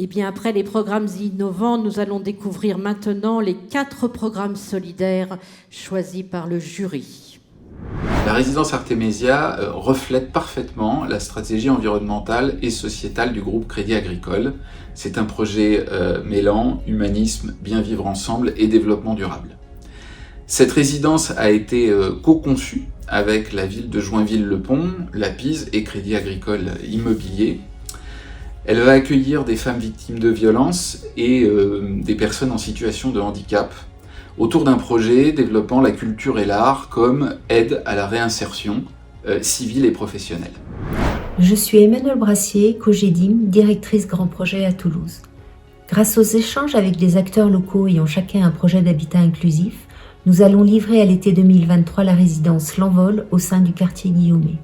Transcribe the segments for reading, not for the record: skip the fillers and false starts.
Et bien après les programmes innovants, nous allons découvrir maintenant les 4 programmes solidaires choisis par le jury. La résidence Artemisia reflète parfaitement la stratégie environnementale et sociétale du groupe Crédit Agricole. C'est un projet mêlant humanisme, bien vivre ensemble et développement durable. Cette résidence a été co-conçue avec la ville de Joinville-le-Pont, la Pise et Crédit Agricole Immobilier. Elle va accueillir des femmes victimes de violences et des personnes en situation de handicap autour d'un projet développant la culture et l'art comme aide à la réinsertion civile et professionnelle. Je suis Emmanuelle Brassier, Cogedim, directrice Grand Projet à Toulouse. Grâce aux échanges avec des acteurs locaux ayant chacun un projet d'habitat inclusif, nous allons livrer à l'été 2023 la résidence L'Envol au sein du quartier Guillaumet.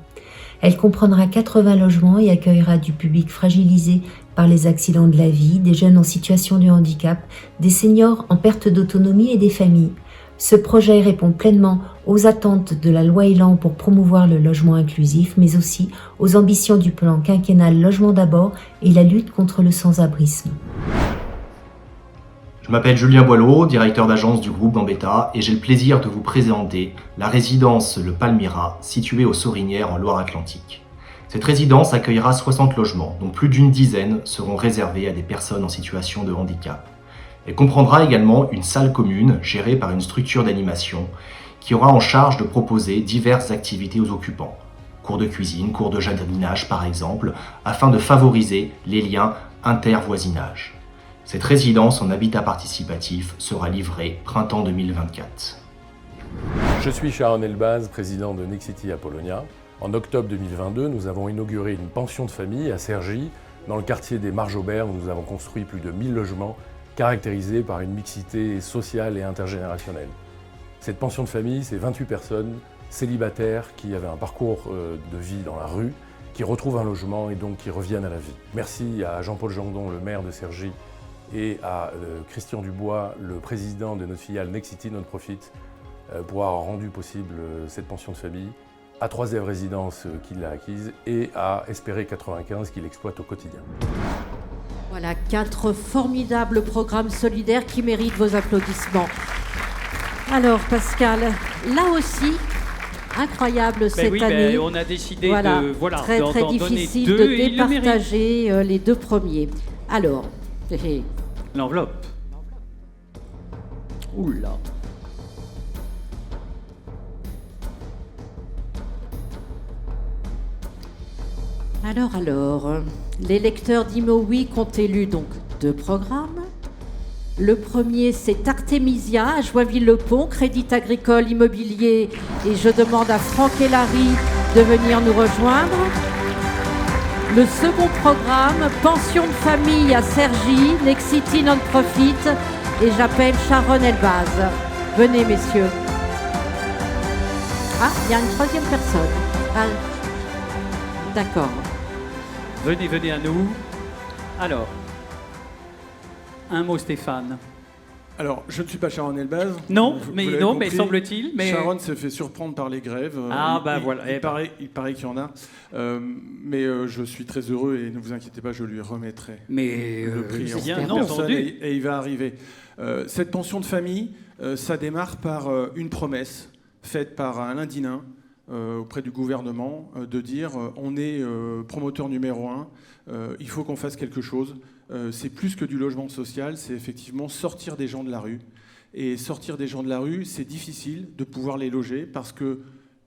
Elle comprendra 80 logements et accueillera du public fragilisé par les accidents de la vie, des jeunes en situation de handicap, des seniors en perte d'autonomie et des familles. Ce projet répond pleinement aux attentes de la loi Elan pour promouvoir le logement inclusif, mais aussi aux ambitions du plan quinquennal Logement d'abord et la lutte contre le sans-abrisme. Je m'appelle Julien Boileau, directeur d'agence du groupe Gambetta, et j'ai le plaisir de vous présenter la résidence Le Palmyra, située aux Sorinières en Loire-Atlantique. Cette résidence accueillera 60 logements, dont plus d'une dizaine seront réservés à des personnes en situation de handicap. Elle comprendra également une salle commune gérée par une structure d'animation qui aura en charge de proposer diverses activités aux occupants. Cours de cuisine, cours de jardinage par exemple, afin de favoriser les liens inter-voisinage. Cette résidence en habitat participatif sera livrée printemps 2024. Je suis Sharon Elbaz, président de Nexity Apollonia. En octobre 2022, nous avons inauguré une pension de famille à Cergy, dans le quartier des Marges-Aubert, où nous avons construit plus de 1000 logements caractérisés par une mixité sociale et intergénérationnelle. Cette pension de famille, c'est 28 personnes célibataires qui avaient un parcours de vie dans la rue, qui retrouvent un logement et donc qui reviennent à la vie. Merci à Jean-Paul Jandon, le maire de Cergy, et à Christian Dubois, le président de notre filiale Nexity Non-Profit, pour avoir rendu possible cette pension de famille, à 3e Résidence qui l'a acquise et à Espérer 95 qui l'exploite au quotidien. Voilà 4 formidables programmes solidaires qui méritent vos applaudissements. Alors Pascal, là aussi, incroyable cette année. On a décidé très difficile de départager les 2 premiers. Alors, l'enveloppe. Oula. Alors, les lecteurs d'Imo Week ont élu donc 2 programmes. Le premier, c'est Artemisia à Joinville-le-Pont, Crédit Agricole Immobilier, et je demande à Franck et Larry de venir nous rejoindre. Le second programme, Pension de famille à Cergy, Nexity Non-Profit, et j'appelle Sharon Elbaz. Venez, messieurs. Ah, il y a une 3e personne. Ah, d'accord. Venez à nous. Alors, un mot Stéphane. Alors, je ne suis pas Sharon Elbaz. Non, mais semble-t-il. Mais... Sharon se fait surprendre par les grèves. Voilà. Il paraît qu'il y en a. Mais je suis très heureux et ne vous inquiétez pas, je lui remettrai le prix. Bien entendu. Et il va arriver. Cette pension de famille, ça démarre par une promesse faite par Alain Dinin auprès du gouvernement de dire on est promoteur numéro 1, il faut qu'on fasse quelque chose. C'est plus que du logement social, c'est effectivement sortir des gens de la rue. Et sortir des gens de la rue, c'est difficile de pouvoir les loger parce que,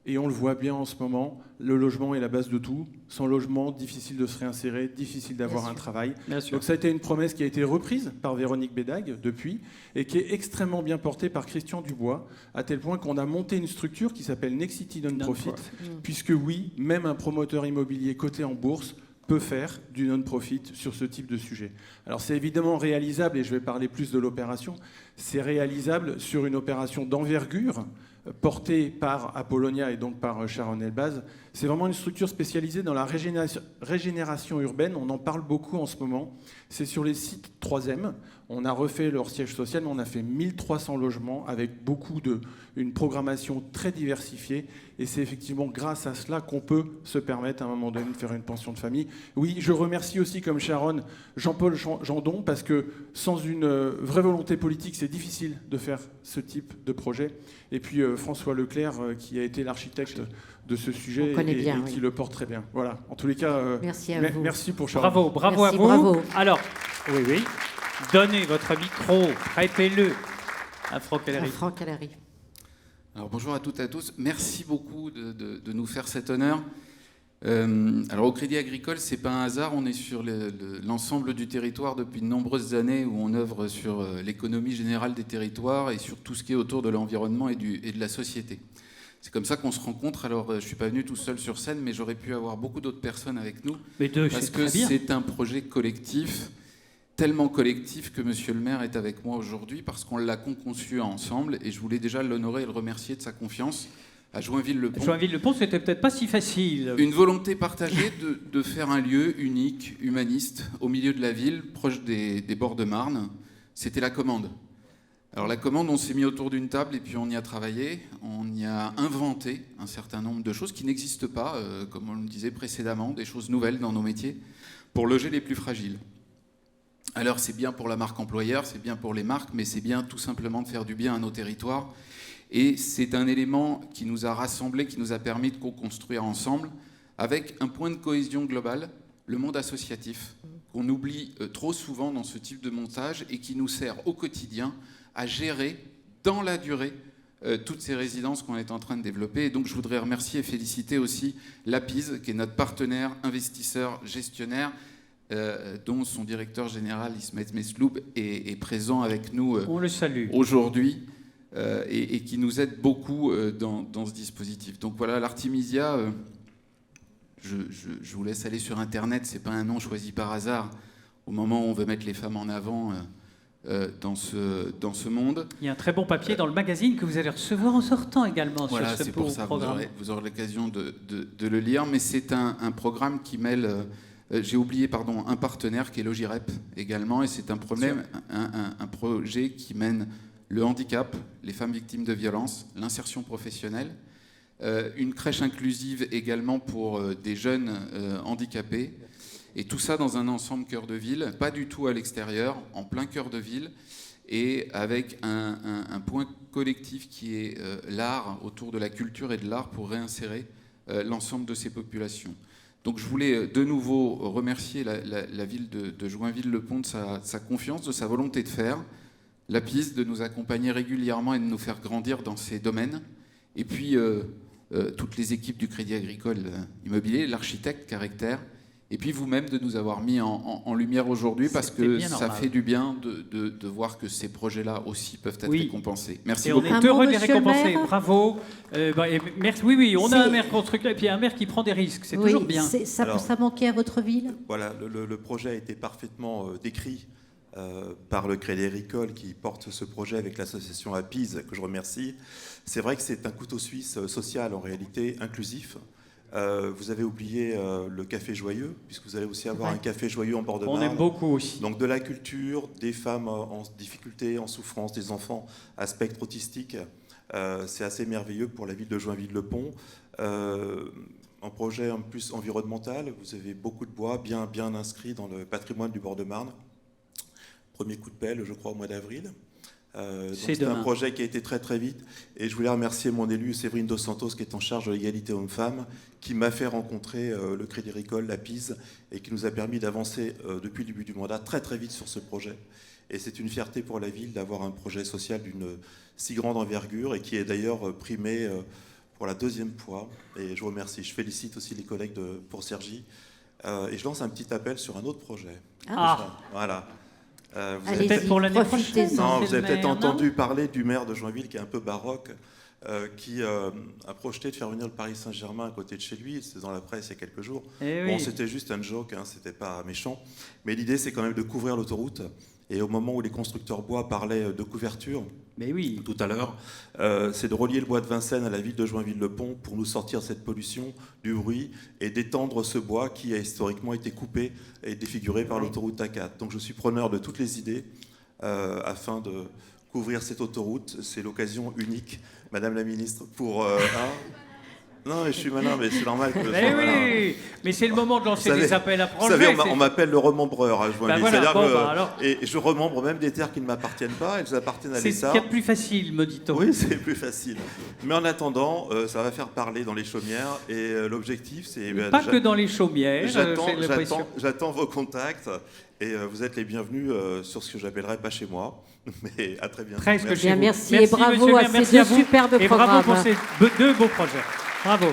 et on le voit bien en ce moment, le logement est la base de tout. Sans logement, difficile de se réinsérer, difficile d'avoir un travail. Donc ça a été une promesse qui a été reprise par Véronique Bédague depuis et qui est extrêmement bien portée par Christian Dubois, à tel point qu'on a monté une structure qui s'appelle Nexity Non-Profit, puisque oui, même un promoteur immobilier coté en bourse peut faire du non-profit sur ce type de sujet. Alors c'est évidemment réalisable, et je vais parler plus de l'opération, c'est réalisable sur une opération d'envergure portée par Apollonia et donc par Sharon Elbaz. C'est vraiment une structure spécialisée dans la régénération urbaine. On en parle beaucoup en ce moment. C'est sur les sites 3e. On a refait leur siège social, mais on a fait 1300 logements avec une programmation très diversifiée. Et c'est effectivement grâce à cela qu'on peut se permettre à un moment donné de faire une pension de famille. Oui, je remercie aussi, comme Sharon, Jean-Paul Jandon, parce que sans une vraie volonté politique, c'est difficile de faire ce type de projet. Et puis François Leclerc, qui a été l'architecte de ce sujet et qui le porte très bien. Voilà. En tous les cas, merci à vous. Merci pour Sharon. Bravo à vous. Bravo. Alors, oui. Donnez votre micro, prêtez-le à Franck Callery. Alors bonjour à toutes et à tous. Merci beaucoup de nous faire cet honneur. Alors au Crédit Agricole, c'est pas un hasard. On est sur l'ensemble du territoire depuis de nombreuses années où on œuvre sur l'économie générale des territoires et sur tout ce qui est autour de l'environnement et de la société. C'est comme ça qu'on se rencontre. Alors, je ne suis pas venu tout seul sur scène, mais j'aurais pu avoir beaucoup d'autres personnes avec nous. Parce que c'est un projet collectif, tellement collectif que Monsieur le maire est avec moi aujourd'hui, parce qu'on l'a conçu ensemble. Et je voulais déjà l'honorer et le remercier de sa confiance à Joinville-le-Pont. Joinville-le-Pont, c'était peut-être pas si facile. Une volonté partagée de faire un lieu unique, humaniste, au milieu de la ville, proche des bords de Marne. C'était la commande. Alors la commande, on s'est mis autour d'une table et puis on y a travaillé, on y a inventé un certain nombre de choses qui n'existent pas, comme on le disait précédemment, des choses nouvelles dans nos métiers, pour loger les plus fragiles. Alors c'est bien pour la marque employeur, c'est bien pour les marques, mais c'est bien tout simplement de faire du bien à nos territoires. Et c'est un élément qui nous a rassemblés, qui nous a permis de co-construire ensemble, avec un point de cohésion global, le monde associatif, qu'on oublie trop souvent dans ce type de montage et qui nous sert au quotidien à gérer dans la durée toutes ces résidences qu'on est en train de développer. Et donc je voudrais remercier et féliciter aussi l'APIS, qui est notre partenaire, investisseur, gestionnaire, dont son directeur général, Ismet Mesloub, est présent avec nous on le salue aujourd'hui et qui nous aide beaucoup dans ce dispositif. Donc voilà, l'Artemisia, je vous laisse aller sur Internet, c'est pas un nom choisi par hasard au moment où on veut mettre les femmes en avant dans ce monde. Il y a un très bon papier dans le magazine que vous allez recevoir en sortant également voilà, sur ce pour ça, programme. Vous aurez l'occasion de le lire, mais c'est un programme qui mêle, j'ai oublié, un partenaire qui est Logirep également, et c'est un projet qui mène le handicap, les femmes victimes de violences, l'insertion professionnelle, une crèche inclusive également pour des jeunes handicapés, et tout ça dans un ensemble cœur de ville, pas du tout à l'extérieur, en plein cœur de ville, et avec un point collectif qui est l'art, autour de la culture et de l'art, pour réinsérer l'ensemble de ces populations. Donc je voulais de nouveau remercier la ville de Joinville-le-Pont de sa confiance, de sa volonté de faire, l'APIS de nous accompagner régulièrement et de nous faire grandir dans ces domaines, et puis toutes les équipes du Crédit Agricole Immobilier, l'architecte Caractère, et puis vous-même de nous avoir mis en lumière aujourd'hui, parce que ça fait du bien de voir que ces projets-là aussi peuvent être récompensés. Merci beaucoup. On est heureux de les récompenser. Bravo. Merci. Oui, on a un maire constructeur et puis un maire qui prend des risques. C'est toujours bien. Ça manquait à votre ville ? Voilà, le projet a été parfaitement décrit par le Crédit Agricole qui porte ce projet avec l'association APIS, que je remercie. C'est vrai que c'est un couteau suisse social, en réalité, inclusif. Vous avez oublié le café joyeux, puisque vous allez aussi avoir un café joyeux en bord de Marne. On aime beaucoup aussi. Donc de la culture, des femmes en difficulté, en souffrance, des enfants à spectre autistique. C'est assez merveilleux pour la ville de Joinville-le-Pont. Un projet en plus environnemental, vous avez beaucoup de bois bien inscrit dans le patrimoine du bord de Marne. Premier coup de pelle, je crois, au mois d'avril. C'est un projet qui a été très vite, et je voulais remercier mon élu Séverine Dos Santos, qui est en charge de l'égalité homme-femme, qui m'a fait rencontrer le Crédit Agricole, l'APIS, et qui nous a permis d'avancer depuis le début du mandat très vite sur ce projet. Et c'est une fierté pour la ville d'avoir un projet social d'une si grande envergure, et qui est d'ailleurs primé pour la deuxième fois. Et je vous remercie. Je félicite aussi les collègues pour Cergy, et je lance un petit appel sur un autre projet. Voilà. Vous avez peut-être pour l'année prochaine. Non, vous avez peut-être entendu parler du maire de Joinville qui est un peu baroque, qui a projeté de faire venir le Paris Saint-Germain à côté de chez lui. C'était dans la presse il y a quelques jours. Bon, c'était juste un joke, hein, c'était pas méchant. Mais l'idée, c'est quand même de couvrir l'autoroute. Et au moment où les constructeurs bois parlaient de couverture, tout à l'heure, c'est de relier le bois de Vincennes à la ville de Joinville-le-Pont pour nous sortir de cette pollution, du bruit, et d'étendre ce bois qui a historiquement été coupé et défiguré par l'autoroute A4. Donc je suis preneur de toutes les idées afin de couvrir cette autoroute. C'est l'occasion unique, Madame la Ministre, pour... Non, mais je suis malin, mais c'est normal que je sois malin. Mais c'est le moment de lancer des appels à projets. Vous savez, on m'appelle le remembreur à Joinville. Voilà, alors... Et je remembre même des terres qui ne m'appartiennent pas, elles appartiennent à l'État. C'est ce qu'il y a de plus facile, me dit-on. Oui, c'est plus facile. Mais en attendant, ça va faire parler dans les chaumières. Et l'objectif, c'est... Pas que dans les chaumières. J'attends vos contacts. Et vous êtes les bienvenus sur ce que j'appellerai pas chez moi. Mais à très bientôt. Merci et bravo à ces deux superbes programmes. Et bravo pour ces deux beaux projets. Bravo.